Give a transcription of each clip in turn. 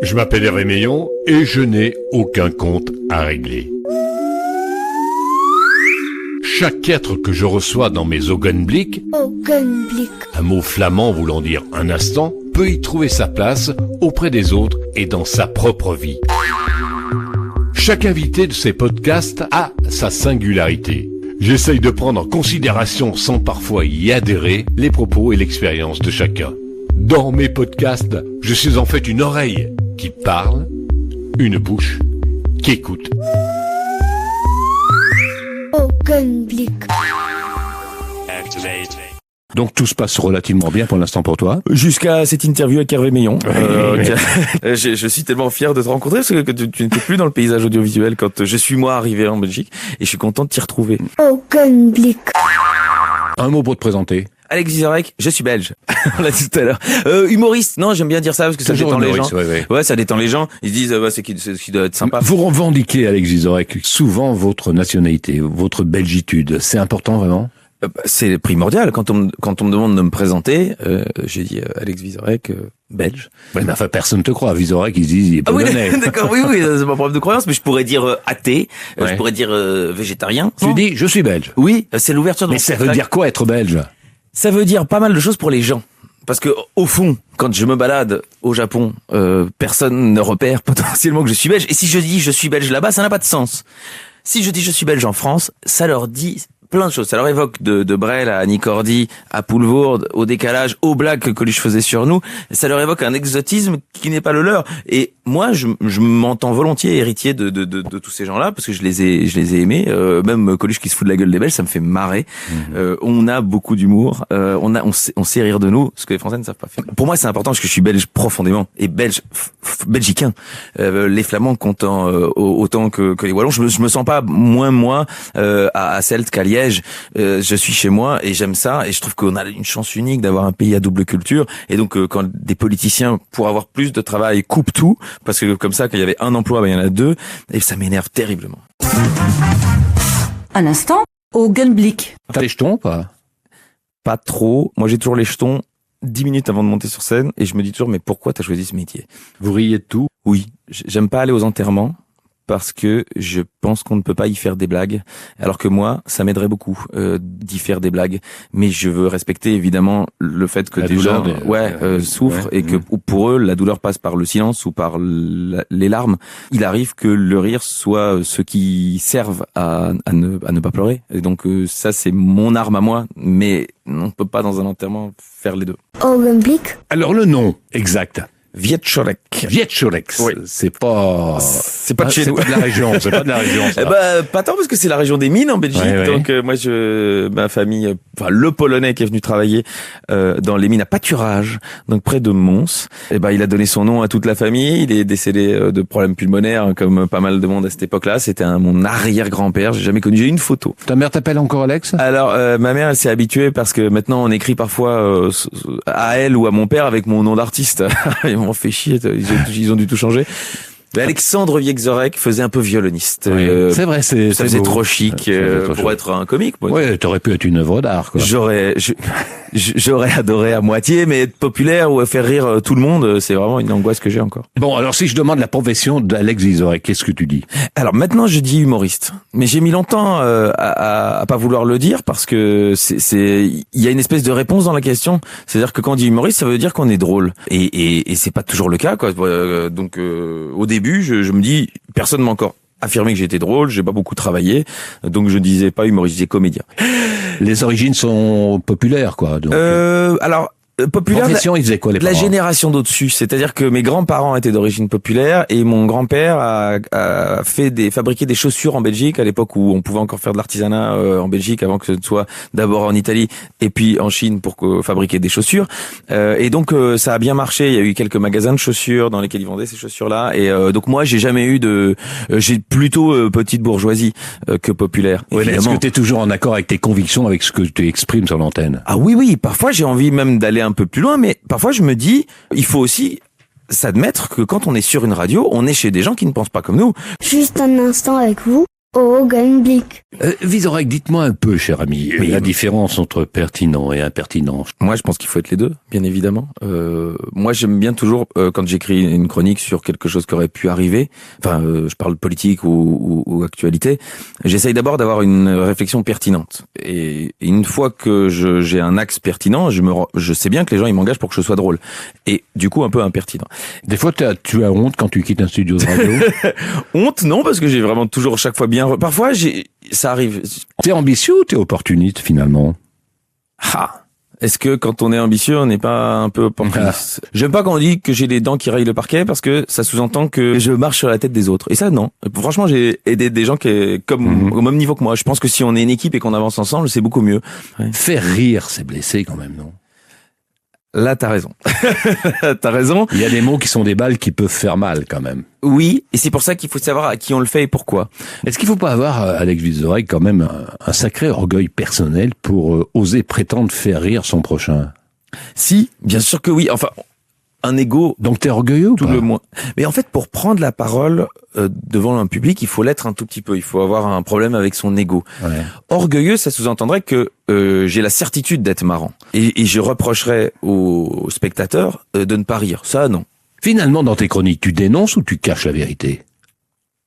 Je m'appelle Hervé Meillon et je n'ai aucun compte à régler. Chaque être que je reçois dans mes Ogenblik, un mot flamand voulant dire un instant, peut y trouver sa place auprès des autres et dans sa propre vie. Chaque invité de ces podcasts a sa singularité. J'essaye de prendre en considération, sans parfois y adhérer, les propos et l'expérience de chacun. Dans mes podcasts, je suis en fait une oreille qui parle, une bouche qui écoute. Ogenblik. Donc tout se passe relativement bien pour l'instant pour toi. Jusqu'à cette interview avec Hervé Meillon. Je suis tellement fier de te rencontrer parce que tu n'étais plus dans le paysage audiovisuel quand je suis moi arrivé en Belgique et je suis content de t'y retrouver. Ogenblik. Un mot pour te présenter. Alex Vizorek, je suis belge. On l'a dit tout à l'heure. Humoriste, non, j'aime bien dire ça parce que ça Toujours détend les gens. humoriste, Ouais, ça détend les gens. Ils se disent, c'est qui doit être sympa. Vous revendiquez, Alex Vizorek, souvent votre nationalité, votre belgitude. C'est important vraiment ? C'est primordial. Quand on me demande de me présenter, j'ai dit Alex Vizorek, belge. Ouais, mais enfin, personne te croit. Vizorek, ils disent, il est polonais. Oui, d'accord, oui, c'est pas problème de croyance, mais je pourrais dire athée, je pourrais dire végétarien. Tu dis, je suis belge. Oui, c'est l'ouverture de Mais mon ça veut spectacle. dire quoi être belge ? Ça veut dire pas mal de choses pour les gens. Parce que, au fond, quand je me balade au Japon, personne ne repère potentiellement que je suis belge. Et si je dis je suis belge là-bas, ça n'a pas de sens. Si je dis je suis belge en France, ça leur dit plein de choses. Ça leur évoque de Brel à Annie Cordy, à Poulvoorde, au décalage, aux blagues que Coluche faisait sur nous. Ça leur évoque un exotisme qui n'est pas le leur. Et moi, je m'entends volontiers héritier de tous ces gens-là parce que je les ai aimés. Même Coluche qui se fout de la gueule des Belges, ça me fait marrer. On a beaucoup d'humour. On sait rire de nous, ce que les Français ne savent pas faire. Pour moi, c'est important parce que je suis belge profondément et belge, belgicain. Les Flamands comptant autant que les Wallons. Je me sens pas moins moi à Celt qu'à Liège. Je suis chez moi et j'aime ça et je trouve qu'on a une chance unique d'avoir un pays à double culture et donc quand des politiciens pour avoir plus de travail coupent tout parce que comme ça quand il y avait un emploi il y en a deux et ça m'énerve terriblement. Un instant, Ogenblik. T'as les jetons ou pas ? Pas trop. Moi j'ai toujours les jetons 10 minutes avant de monter sur scène et je me dis toujours mais pourquoi t'as choisi ce métier ? Vous riez de tout ? Oui, j'aime pas aller aux enterrements. Parce que je pense qu'on ne peut pas y faire des blagues, alors que moi, ça m'aiderait beaucoup d'y faire des blagues. Mais je veux respecter évidemment le fait que des gens souffrent et que pour eux, la douleur passe par le silence ou par les larmes. Il arrive que le rire soit ce qui serve à ne pas pleurer. Et donc ça, c'est mon arme à moi, mais on ne peut pas dans un enterrement faire les deux. Ogenblik. Alors le nom exact. Vietchorek. Vietchorek, Oui. c'est pas de chez nous. C'est pas de la région, c'est pas de la région. Ça. Pas tant parce que c'est la région des mines en Belgique. Ouais. Donc moi ma famille, le Polonais qui est venu travailler dans les mines à Pâturage, donc près de Mons. Il a donné son nom à toute la famille. Il est décédé de problèmes pulmonaires comme pas mal de monde à cette époque-là. C'était mon arrière-grand-père. J'ai jamais connu. J'ai une photo. Ta mère t'appelle encore Alex ? Alors ma mère elle s'est habituée parce que maintenant on écrit parfois à elle ou à mon père avec mon nom d'artiste. Ils m'ont fait chier. Ils ont dû tout changer. Mais Alexandre Vizorek faisait un peu violoniste. Oui. C'est vrai, ça faisait trop chic pour être un comique. Ouais, t'aurais pu être une œuvre d'art, quoi. J'aurais adoré à moitié, mais être populaire ou faire rire tout le monde, c'est vraiment une angoisse que j'ai encore. Bon, alors si je demande la profession d'Alex Vizorek, qu'est-ce que tu dis ? Alors maintenant, je dis humoriste, mais j'ai mis longtemps à pas vouloir le dire parce que il y a une espèce de réponse dans la question. C'est-à-dire que quand on dit humoriste, ça veut dire qu'on est drôle, et c'est pas toujours le cas, quoi. Donc au début, je me dis, personne m'a encore affirmé que j'étais drôle, j'ai pas beaucoup travaillé, donc je disais pas humoriste, je disais comédien. Les origines sont populaires, quoi. Donc, alors populaire. Profession, ils faisaient quoi les La parents ? génération d'au-dessus, c'est-à-dire que mes grands-parents étaient d'origine populaire et mon grand-père a fabriqué des chaussures en Belgique à l'époque où on pouvait encore faire de l'artisanat en Belgique avant que ce soit d'abord en Italie et puis en Chine pour fabriquer des chaussures. Et donc ça a bien marché. Il y a eu quelques magasins de chaussures dans lesquels ils vendaient ces chaussures-là. Et donc moi j'ai jamais eu j'ai plutôt petite bourgeoisie que populaire. Ouais, est-ce que tu es toujours en accord avec tes convictions, avec ce que tu exprimes sur l'antenne ? Ah oui, parfois j'ai envie même d'aller un peu plus loin, mais parfois je me dis, il faut aussi s'admettre que quand on est sur une radio, on est chez des gens qui ne pensent pas comme nous. Juste un instant avec vous. Augenblick. Vizorek, dites-moi un peu, cher ami, la différence entre pertinent et impertinent. Moi, je pense qu'il faut être les deux, bien évidemment. Moi, j'aime bien toujours, quand j'écris une chronique sur quelque chose qui aurait pu arriver, je parle de politique ou actualité, j'essaye d'abord d'avoir une réflexion pertinente. Et une fois que j'ai un axe pertinent, je sais bien que les gens, ils m'engagent pour que je sois drôle. Et du coup, un peu impertinent. Des fois, tu as honte quand tu quittes un studio de radio? Honte, non, parce que j'ai vraiment toujours chaque fois bien... Parfois, ça arrive. T'es ambitieux ou t'es opportuniste, finalement? Est-ce que quand on est ambitieux, on n'est pas un peu opportuniste? J'aime pas quand on dit que j'ai les dents qui rayent le parquet, parce que ça sous-entend que je marche sur la tête des autres. Et ça, non. Franchement, j'ai aidé des gens qui comme au même niveau que moi. Je pense que si on est une équipe et qu'on avance ensemble, c'est beaucoup mieux. Ouais. Faire rire, c'est blesser quand même, non? Là, t'as raison. T'as raison. Il y a des mots qui sont des balles qui peuvent faire mal, quand même. Oui, et c'est pour ça qu'il faut savoir à qui on le fait et pourquoi. Est-ce qu'il faut pas avoir, Alex Vizorek, quand même un sacré orgueil personnel pour oser prétendre faire rire son prochain? Si, bien sûr que oui. Enfin, un ego. Donc t'es orgueilleux ou tout pas? le moins. Mais en fait, pour prendre la parole devant un public, il faut l'être un tout petit peu. Il faut avoir un problème avec son ego. Ouais. Orgueilleux, ça sous-entendrait que j'ai la certitude d'être marrant. Et je reprocherais aux spectateurs de ne pas rire. Ça, non. Finalement, dans tes chroniques, tu dénonces ou tu caches la vérité?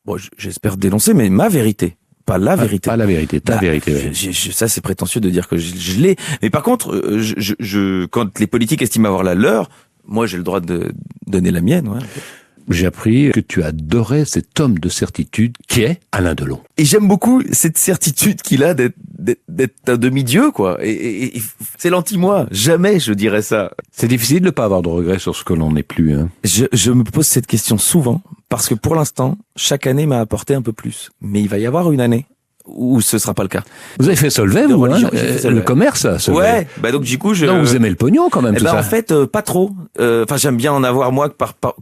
Bon, j'espère dénoncer, mais ma vérité. Pas la vérité. Pas la vérité, ta vérité. Ouais. Ça, c'est prétentieux de dire que je l'ai. Mais par contre, quand les politiques estiment avoir la leur, moi, j'ai le droit de donner la mienne. Ouais. J'ai appris que tu adorais cet homme de certitude qui est Alain Delon. Et j'aime beaucoup cette certitude qu'il a d'être un demi-dieu, quoi. Et c'est l'anti-moi. Jamais je dirais ça. C'est difficile de ne pas avoir de regrets sur ce que l'on n'est plus. Hein. Je me pose cette question souvent parce que pour l'instant, chaque année m'a apporté un peu plus. Mais il va y avoir une année où ce sera pas le cas. Vous avez fait Solvay, vous, hein, le commerce, Solvay. Ouais, bah donc du coup, non, vous aimez le pognon quand même, tout ça. En fait, pas trop. Enfin, j'aime bien en avoir moi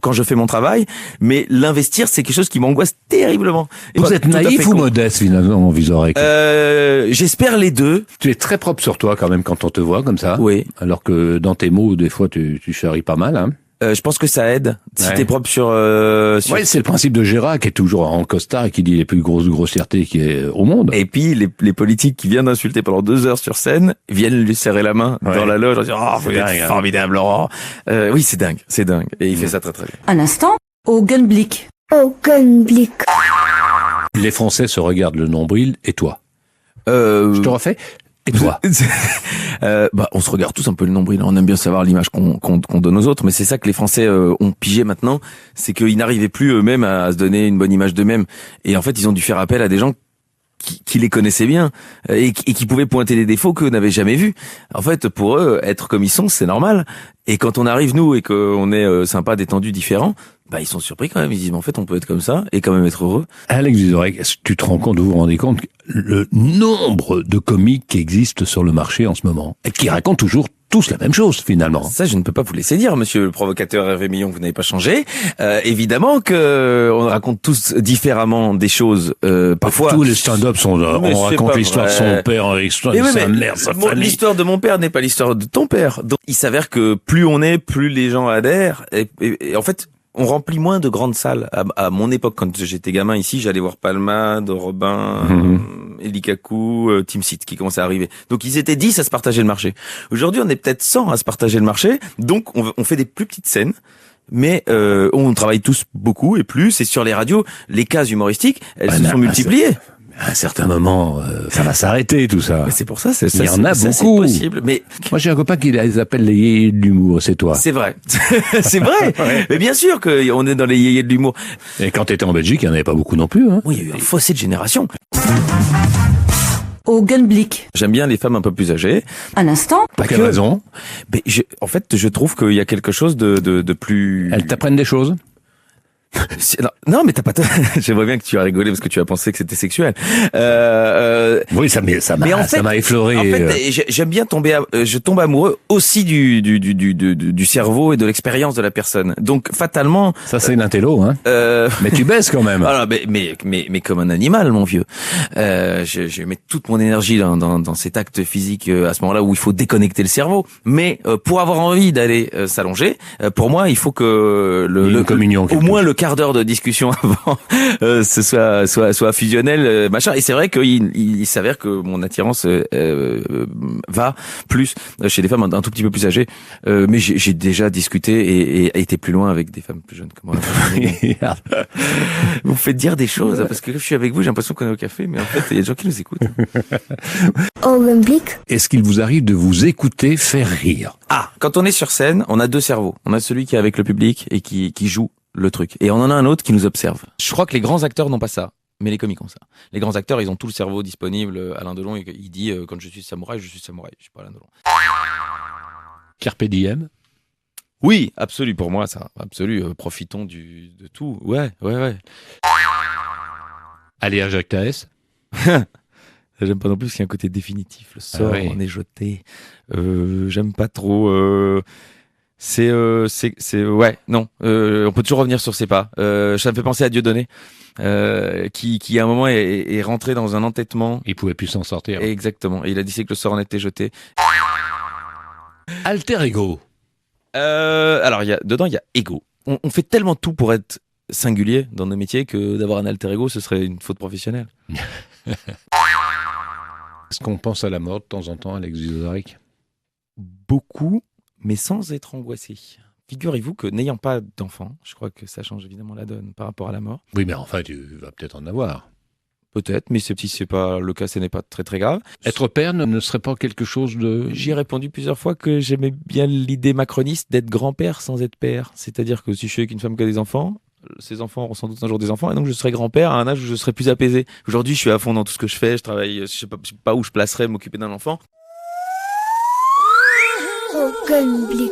quand je fais mon travail, mais l'investir, c'est quelque chose qui m'angoisse terriblement. Et vous êtes naïf ou modeste finalement, Vizorek? J'espère les deux. Tu es très propre sur toi quand même quand on te voit comme ça. Oui. Alors que dans tes mots, des fois, tu charries pas mal, hein. Je pense que ça aide. Si t'es propre sur... Ouais, c'est le principe de Gérard qui est toujours en costard et qui dit les plus grosses grossièretés qui est au monde. Et puis les politiques qui viennent d'insulter pendant 2 heures sur scène viennent lui serrer la main dans la loge en disant « Oh, vous êtes formidable, Laurent !» Oui, c'est dingue. Et il fait ça très très bien. Un instant, Augenblick. Augenblick. Les Français se regardent le nombril et toi. Je te refais. Et toi? On se regarde tous un peu le nombril. On aime bien savoir l'image qu'on donne aux autres, mais c'est ça que les Français ont pigé maintenant, c'est qu'ils n'arrivaient plus eux-mêmes à se donner une bonne image d'eux-mêmes. Et en fait, ils ont dû faire appel à des gens qui les connaissaient bien et qui pouvaient pointer des défauts qu'eux n'avaient jamais vus. En fait, pour eux, être comme ils sont, c'est normal. Et quand on arrive, nous, et qu'on est sympa, détendu, différent, bah ils sont surpris quand même. Ils disent, mais en fait, on peut être comme ça et quand même être heureux. Alex Vizorek, est-ce que tu te rends compte, vous vous rendez compte, le nombre de comiques qui existent sur le marché en ce moment et qui racontent toujours tous la même chose, finalement. Ça, je ne peux pas vous laisser dire, monsieur le provocateur Hervé Millon, que vous n'avez pas changé. Évidemment que on raconte tous différemment des choses. Parfois, tous les stand-up sont, on raconte l'histoire de son père, l'histoire de sa mère, sa famille. L'histoire de mon père n'est pas l'histoire de ton père. Donc, il s'avère que plus on est, plus les gens adhèrent. Et en fait, on remplit moins de grandes salles. À mon époque, quand j'étais gamin ici, j'allais voir Palmade, Robin, Elie Kakou, Team Seat qui commençait à arriver. Donc ils étaient 10 à se partager le marché. Aujourd'hui, on est peut-être 100 à se partager le marché. Donc on fait des plus petites scènes. Mais on travaille tous beaucoup et plus. Et sur les radios, les cases humoristiques, elles se sont multipliées. À un certain moment, ça va s'arrêter tout ça. Mais c'est pour ça, il y en a beaucoup. Possible. Mais moi, j'ai un copain qui les appelle les yéyés de l'humour. C'est toi. C'est vrai, c'est vrai. Ouais. Mais bien sûr qu'on est dans les yéyés de l'humour. Et quand t'étais en Belgique, il n'y en avait pas beaucoup non plus. Hein. Oui, il y a eu un fossé de génération. Augenblick. J'aime bien les femmes un peu plus âgées. Un instant. Pour quelle raison? Mais en fait, je trouve qu'il y a quelque chose de plus... Elles t'apprennent des choses? Non, mais t'as pas. J'aimerais bien que tu as rigolé parce que tu as pensé que c'était sexuel. Oui, ça m'a effleuré. En fait, j'aime bien je tombe amoureux aussi du cerveau et de l'expérience de la personne. Donc fatalement. Ça c'est l'intello, hein. Mais tu baisses quand même. Alors, mais comme un animal, mon vieux. Je mets toute mon énergie dans cet acte physique à ce moment-là où il faut déconnecter le cerveau. Mais pour avoir envie d'aller s'allonger, pour moi, il faut que une communion, au moins le quart d'heure de discussion avant ce soit fusionnel, machin. Et c'est vrai qu'il s'avère que mon attirance va plus chez des femmes un tout petit peu plus âgées. Mais j'ai déjà discuté et été plus loin avec des femmes plus jeunes que moi. Vous me faites dire des choses, parce que quand je suis avec vous, j'ai l'impression qu'on est au café, mais en fait, il y a des gens qui nous écoutent. Augenblick. Est-ce qu'il vous arrive de vous écouter faire rire? Ah, quand on est sur scène, on a deux cerveaux. On a celui qui est avec le public et qui joue le truc. Et on en a un autre qui nous observe. Je crois que les grands acteurs n'ont pas ça, mais les comiques ont ça. Les grands acteurs, ils ont tout le cerveau disponible. Alain Delon, il dit quand je suis samouraï, je suis samouraï. Je suis pas Alain Delon. Carpe diem? Oui, absolu pour moi, ça. Absolu. Profitons de tout. Ouais. Allez, à Jacques Taès? J'aime pas non plus qu'il y a un côté définitif. Le sort oui. en est jeté. J'aime pas trop. Ouais, non. On peut toujours revenir sur ses pas. Ça me fait penser à Dieudonné, qui à un moment est rentré dans un entêtement. Il pouvait plus s'en sortir. Exactement. Et il a dit que le sort en était jeté. Alter ego. Alors, dedans, il y a ego. On fait tellement tout pour être singulier dans nos métiers que d'avoir un alter ego, ce serait une faute professionnelle. Est-ce qu'on pense à la mort de temps en temps, Alex Vizorek? Beaucoup, mais sans être angoissé. Figurez-vous que n'ayant pas d'enfant, je crois que ça change évidemment la donne par rapport à la mort. Oui, mais enfin, tu vas peut-être en avoir. Peut-être, mais si c'est pas le cas, ce n'est pas très très grave. Être père ne serait pas quelque chose de... J'y ai répondu plusieurs fois que j'aimais bien l'idée macroniste d'être grand-père sans être père. C'est-à-dire que si je suis avec une femme qui a des enfants, ces enfants auront sans doute un jour des enfants, et donc je serai grand-père à un âge où je serai plus apaisé. Aujourd'hui, je suis à fond dans tout ce que je fais, je travaille, je sais pas où je placerai m'occuper d'un enfant. Augenblick.